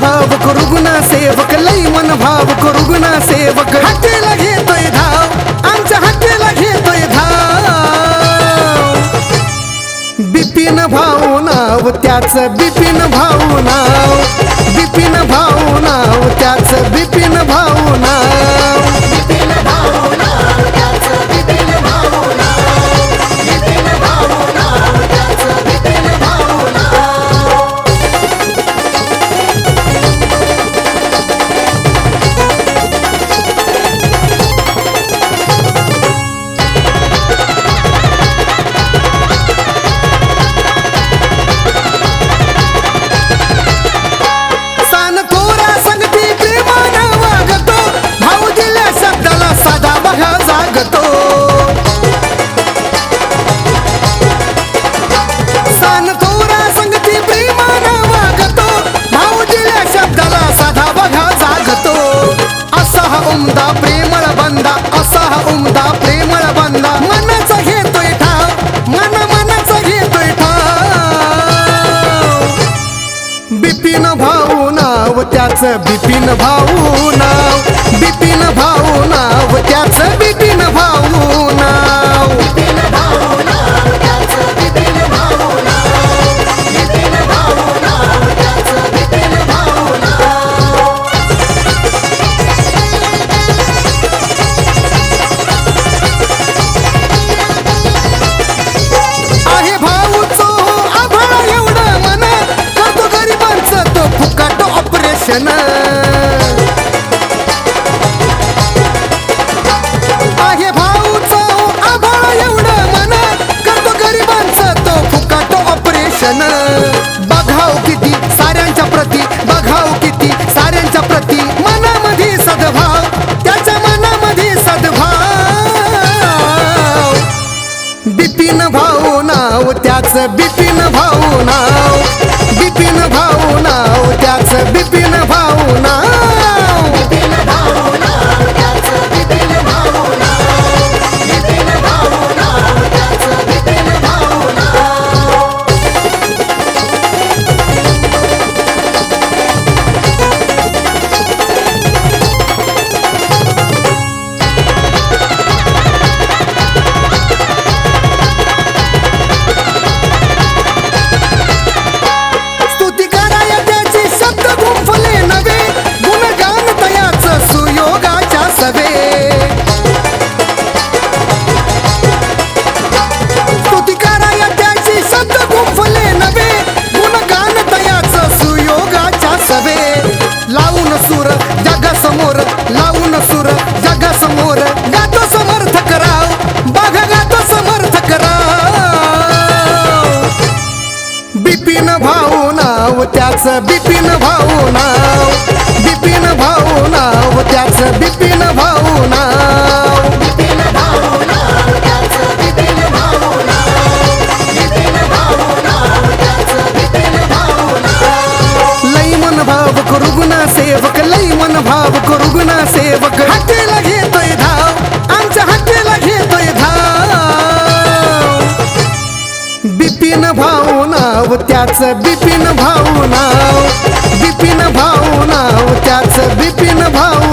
भावक रुग्ण सेवक, लई मन भावक रुग्ण सेवक, हाकेला घेतोय धाव, आमच्या हाकेला घेतोय धाव. बिपिन भाऊ नाव त्याच, बिपिन भाऊ नाव, बिपिन भाऊ नाव त्याच, बिपिन भाऊ नाव. बिपिन भाऊ नाव त्याच, बिपिन भाऊ नाव, बिपिन भाऊ नाव त्याच, बिपिन भाऊ नाव. सान थोरा संगती प्रेमानं वागतो, भाऊ दिल्या शब्दाला साधा बघा जागतो. सान थोरा संगती प्रेमानं वागतो, भाऊ दिल्या शब्दाला साधा बघा जागतो. असा हा उमदा प्रेमळ बंदा, असा हा उमदा प्रेमळ बंदा, मनाचा घेतोय ठाव, मनाचा घेतोय ठाव. बिपिन भाऊ नाव त्याच, बिपिन भाऊ नाव, बिपिन भाऊ नाव त्याच, बिपिन भाऊ नाव. बिपिन भाऊ नाव त्याच, बिपिन भाऊ नाव, बिपिन भाऊ नाव त्याच, बिपिन भाऊ नाव. आहे भाऊचो आभाळा एवढं मन, करतो गरिबांचं तो फुकाट ऑपरेशन. आहे भाऊचो आभाळा एवढं मन, करतो गरिबांचं तो फुकाट ऑपरेशन. बघाव किती साऱ्यांच्या प्रती, बघाव किती साऱ्यांच्या प्रती, मनामध्ये सद्भाव, त्याच्या मनामध्ये सद्भाव. बिपिन भाऊ नाव त्याच, बिपिन भाऊ नाव, बिपिन भाऊ नाव त्याच, बिपिन भाऊ नाव. बिपिन भाऊ नाव त्याच, बिपिन भाऊ नाव, बिपिन भाऊ नाव त्याच, बिपिन भाऊ नाव. स्तुती कराय त्याची शब्द गुंफले नवे, गुणगान तयाच सुयोगाच्या सवे. स्तुती कराय त्याची शब्द गुंफले नवे, गुणगान तयाच सुयोगाच्या सवे. लावून सूर जगासमोर, लावून सूर जगासमोर, गातो समर्थक राव, बघा गातो समर्थक राव. बिपिन भाऊ नाव त्याच, बिपिन भाऊ नाव, बिपिन भाऊ नाव त्याच, बिपिन भाऊ नाव. बिपिन भाऊ नाव त्याच, बिपिन भाऊ नाव, बिपिन भाऊ नाव त्याच, बिपिन भाऊ नाव. लई मन भावक रुग्ण सेवक, लई मन भावक रुग्ण सेवक, हाकेला घेतोय धाव, आमच्या हाकेला घेतोय धाव. बिपिन भाऊ नाव त्याच, बिपिन भाऊ नाव, बिपिन भाऊ नाव त्याच, बिपिन भाऊ